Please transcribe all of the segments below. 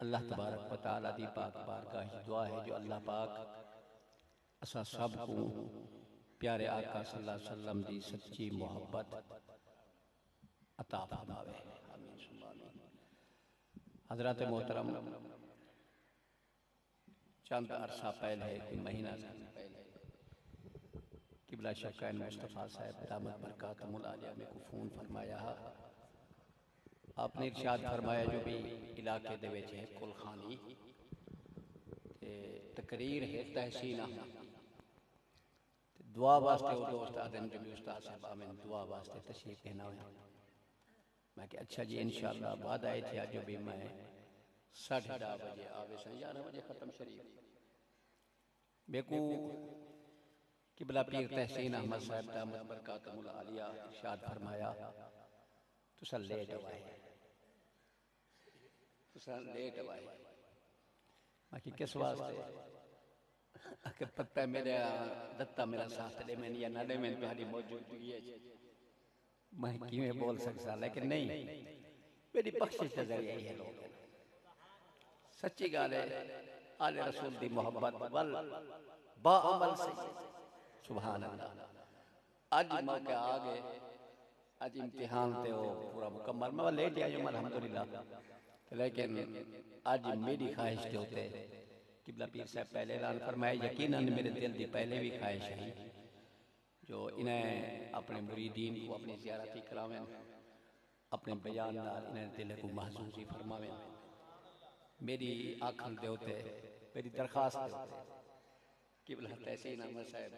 अल्लाह तबारक व तआला दी पाक बारगाह च दुआ है जो अल्लाह पाक असा सब को प्यारे आका सल्लल्लाहु अलैहि वसल्लम दी सच्ची मोहब्बत अता फरमावे। आमीन सुम्मा आमीन। हजरत मोहतरम, चंद अरसा पहले, महीना पहले, किबला शक्कैन मुस्तफ़ा साहब दामत बरकातुहुल आलिया में को फ़ोन फरमाया। आपने इरशाद फरमाया जो भी इलाके दे विच है कुलखानी ते तकरीर है तहसीन अहमद दुआ वास्ते वो दोस्त आदम जो भी उस्ताद साहब आमिन दुआ वास्ते तशरीफ लेना है। मैं कि अच्छा जी इंशाअल्लाह बाद आए थे जो भी मैं 10:30 बजे आवे सन 11 बजे ख़त्म शरीफ बेकू किबला पीर तहसीन अहमद साहब दामत बरकातुहुल आलिया इरशाद फरमाया तुसा लेट आए, तुसा लेट आए। मैं कि किस वास्ते? अगर पता मेरे दत्ता मेरा साथ दे मैं या ना दे मैं तुम्हारी मौजूदगी है मैं किवें बोल सकता, लेकिन नहीं मेरी बख्शिश के जरिए ही है लोग। सच्ची गाल है आले रसूल दी मोहब्बत वल बा अमल से सुभान अल्लाह। आज मौका आ गए, आज इम्तिहान थे वो पूरा मुकम्मल मैं लेट आया अल्हम्दुलिल्लाह, लेकिन आज मेरी ख्वाहिश के होते किबला पीर साहब पहले ऐलान फरमाया यकीनन मेरे दिल की पहले भी ख्वाहिश है जो इन्हें अपने मुरीदीन को अपनी ज़ियारती करावें, अपने बयान नाल इन्हें दिल को महसूस ही फरमावें। मेरी आखन दे होते मेरी दरखास्त दे होते किबला तहसीन अहमद साहब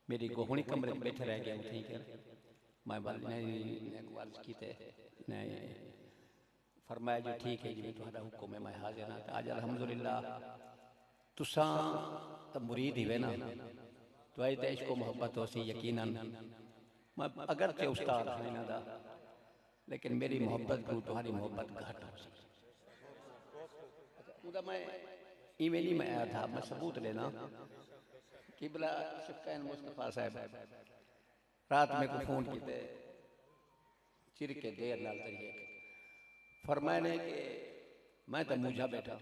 मेरी गोहनी कमरे में बैठे रह गए ठीक है। मैं अर्ज की फरमाया जो ठीक है जी तुम्हारा हुक्म है मैं हाजिर हाँ। आज अल्हम्दुलिल्लाह तुसा तो मुरीद ही वे ना तो आई तो इश्क मोहब्बत हो सी यकीनन मैं अगर ते उस्ताद है ना दा लेकिन मेरी मोहब्बत को तुम्हारी मोहब्बत घट हो सी। उदा मैं इवें नहीं मैं आया था, मैं सबूत लेना किबला शक्कैन मुस्तफ़ा साहब रात में को फोन किते चिर के देर नाल तरीके फरमाए ने कि मैं तो मुझा बैठा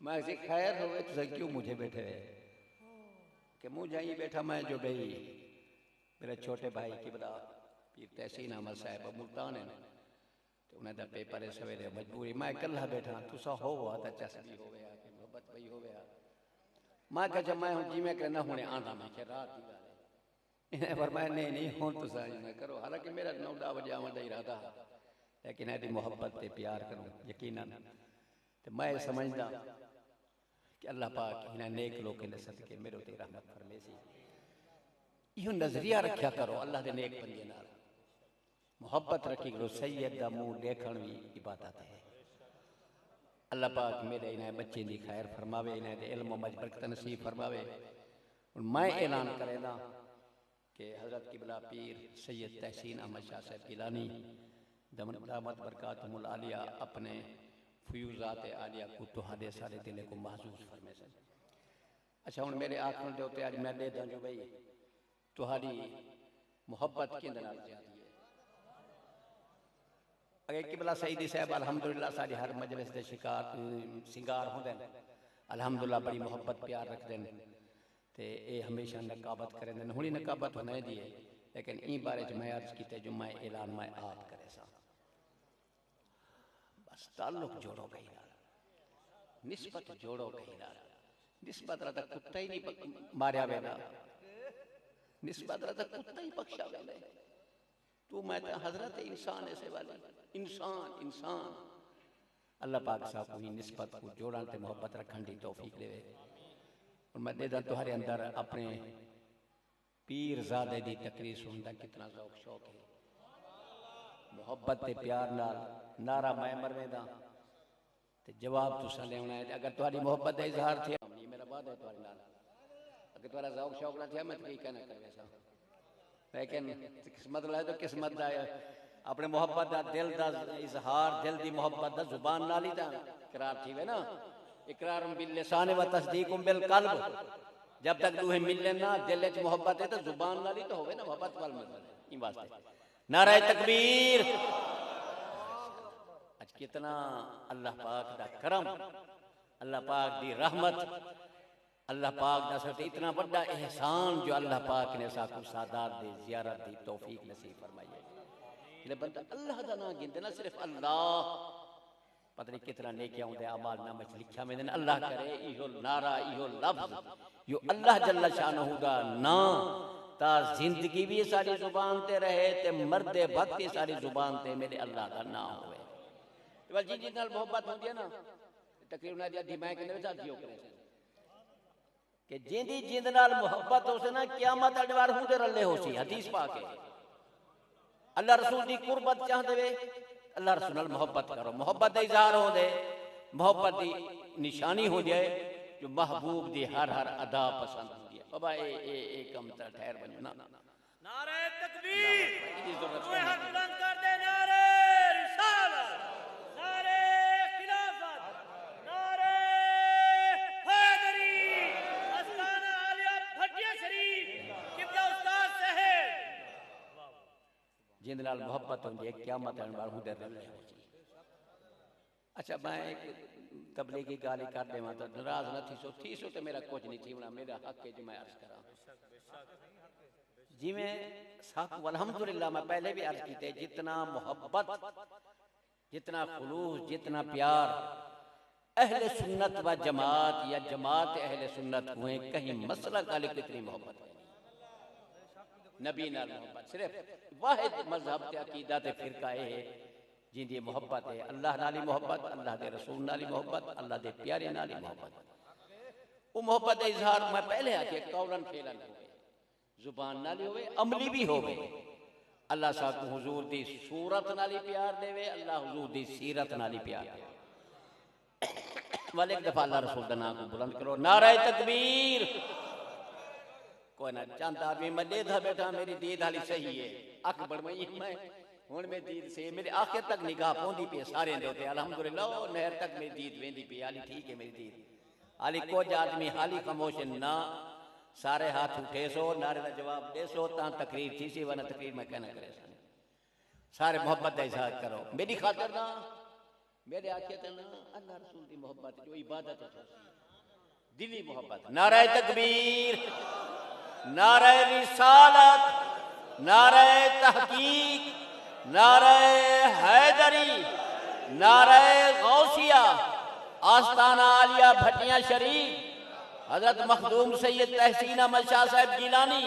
मैं से खैर होवे तो क्यों मुझे बैठे कि मुझे ही बैठा मैं जो भाई मेरे छोटे भाई किबला पीर तहसीन अहमद साहब मुल्तान है तो उन्हें दा पेपर है सवेरे मजबूरी मैं कल्ला बैठा तुसा हो हुआ तो चस्बी हो गया कि मोहब्बत वही हो गया। मैं कहा जब मैं हूं जी मैं कहना हुने आंदा मैं कि रात की गल है इन्हें फरमाया नहीं नहीं हुन तुसा ना करो, हालांकि मेरा 9-10 बजे आवन दा इरादा लेकिन ऐसी मोहब्बत ते प्यार करूं यकीनन तो मैं समझदा कि अल्लाह पाक इन्हें नेक लोग के सदके मेरे ते रहमत फरमेसी। यो नजरिया रखा करो अल्लाह दे नेक बंदे नाल मोहब्बत रखी करो। सैयद दा मुंह देखण भी इबादत है। अल्लाह पाक मेरे इन्हें बच्चे दी खैर फरमावे, इन्हें इल्म मज बरकत नसीब फरमावे। मैं ऐलान करेना कि हजरत किबला पीर सैयद तहसीन अहमद शाह साहब गिलानी दामत बरकातुहुल आलिया अपने फ्यूज़ात आलिया को तुहाडे सारे दिल को महसूस फरमे सन। अच्छा हुण मेरे आखण दे उत्ते अज मैं दे दा जो भाई तुहाडी मोहब्बत किंदे नाल ज्यादी है। अगे किबला सईदी साहब अल्हम्दुलिल्लाह साडी हर मजलिस दे शिकार सिंगार होंदे ने अल्हम्दुलिल्लाह बड़ी मोहब्बत प्यार रखदे ने ते ए हमेशा नकाबत करेंदे ने। हुणी नकाबत होने दी है लेकिन ई बारे च मैं अर्ज कीते जो मैं ऐलान मैं आप करे सा बस ताल्लुक जोड़ो कहीं नाल निस्बत जोड़ो कहीं नाल निस्बत रा कुत्ता ही नहीं मारिया वेदा निस्बत रा कुत्ता ही बख्शा वेदा तू मैं तो हजरत इंसान ऐसे वाले इंसान इंसान अल्लाह पाक साहब को ही निस्बत को जोड़न ते मोहब्बत रखन दी तौफीक देवे। और मैं देदा तुम्हारे अंदर अपने पीर ज़ादे दी तकरीर सुनदा कितना ज़ौक शौक है मोहब्बत ते प्यार नाल नारा मैं मरवेदा ते जवाब तुसा लेना है। अगर तुम्हारी मोहब्बत का इजहार थे मेरा वादा है तुम्हारे नाल अगर तुम्हारा ज़ौक शौक ना थे मैं ठीक कहना कर वैसा लेकिन किस्मत लाए तो किस्मत दा अपने मोहब्बत का दिल का इजहार दिल की मोहब्बत का जुबान नाल ही इकरार थी वे ना इकरार बिल लिसान व तस्दीक बिल कल्ब जब तक दूहे मिले ना दिल च मोहब्बत है तो जुबान नाल ही तो होवे ना मोहब्बत वाल मतलब ई वास्ते नारा तकबीर। अच्छा कितना अल्लाह पाक दा करम, अल्लाह पाक दी रहमत, अल्लाह पाक दा साथे इतना बड़ा एहसान जो अल्लाह पाक ने साकू सादात दी ज़ियारत दी तौफीक नसीब फरमाई है। जे बंदा अल्लाह दा नाम गिनदे ना, सिर्फ अल्लाह, पता नहीं कितना नेकियां होंदे अमाल नाम में लिखा में अल्लाह करे इहो नारा इहो लफ्ज यो अल्लाह जल्ल शानहू दा नाम ता जिंदगी भी सारी जुबान ते रहे ते मरदे वक्त सारी जुबान ते मेरे अल्लाह दा नाम होवे। बस जिन नाल मोहब्बत होंदी है ना, तकरीबन दी अधी मैं कहने विच जियो करे कि जिंदी जिंद नाल मोहब्बत होसे ना, क़यामत अडवार हुंदे रले होसी। हदीस पाक है अल्लाह रसूल दी कुर्बत चाहदे वे, अल्लाह रसूल नाल मोहब्बत करो। मोहब्बत दा इजहार होंदे, मोहब्बत दी निशानी हो जाए जो महबूब दी हर हर अदा पसंद होंदी है। बाबा ए कम ता ठहर बनो ना। नारे तकबीर, इदी जरूरत तू हाथ बुलंद कर दे। नारे रिसालत, नारे खिलाफत, नारे हैदरी, अस्ताना आलिया भटिया शरीफ, किबला उस्ताद साहब। जिंद नाल मोहब्बत होंदी है, क़यामत अनवार हुंदे रले होसी। अच्छा मैं एक तबलीगी गाली कर देवां तो नाराज न थी सो तो मेरा कुछ नहीं थीवना, मेरा हक है जो मैं अर्ज करा। जिमें साकू अल्हम्दुलिल्लाह मैं पहले भी अर्ज कीते, जितना मोहब्बत, जितना खुलूस, जितना प्यार अहले सुन्नत व जमात या जमात अहले सुन्नत हुए, कहीं मसला गाली कितनी मोहब्बत है नबी नाल मोहब्बत। सिर्फ वाहिद मजहब ते अकीदा ते फिरका है जिंदी मोहब्बत है अल्लाह नाली मोहब्बत, अल्लाह दे रसूल नाली मोहब्बत, अल्लाह दे प्यारे नाली मोहब्बत। वो मोहब्बत का इजहार मैं पहले आके कौलन फेलन होवे, जुबान नाली होवे, अमली भी होवे। अल्लाह साकू हुजूर दी सूरत नाली प्यार देवे, अल्लाह हुजूर दी सीरत नाली प्यार देवे। वाले एक दफा अल्लाह रसूल दा नाम को बुलंद करो, नारे तकबीर। कोई ना चंद आदमी मैं देखा बैठा मेरी दीद हाली सही है, अख बढ़मई मैं हुण में दीद से मेरे आखिर तक निगाह पौंदी पे सारे दे उते अल्हम्दुलिल्लाह ओ नहर तक मेरी दीद वेंदी पे हाली ठीक है मेरी दीद। हाली कुछ आदमी हाली खामोश ना, सारे हाथ उठे सो, नारे का जवाब दे सो ता तकरीर थी सी, वरना तकरीर मैं कहना करे सारे मोहब्बत का इजहार करो मेरी खातिर ना, मेरे आखिर ना अल्लाह रसूल की मोहब्बत जो इबादत है दिली मोहब्बत। नारे तकबीर, नारे रिसालत, नारे तहकीक, नारे हैदरी, नारे गौसिया, आस्ताना आलिया भटिया शरीफ, हजरत मखदूम सैयद तहसीन अहमद शाह साहब गिलानी,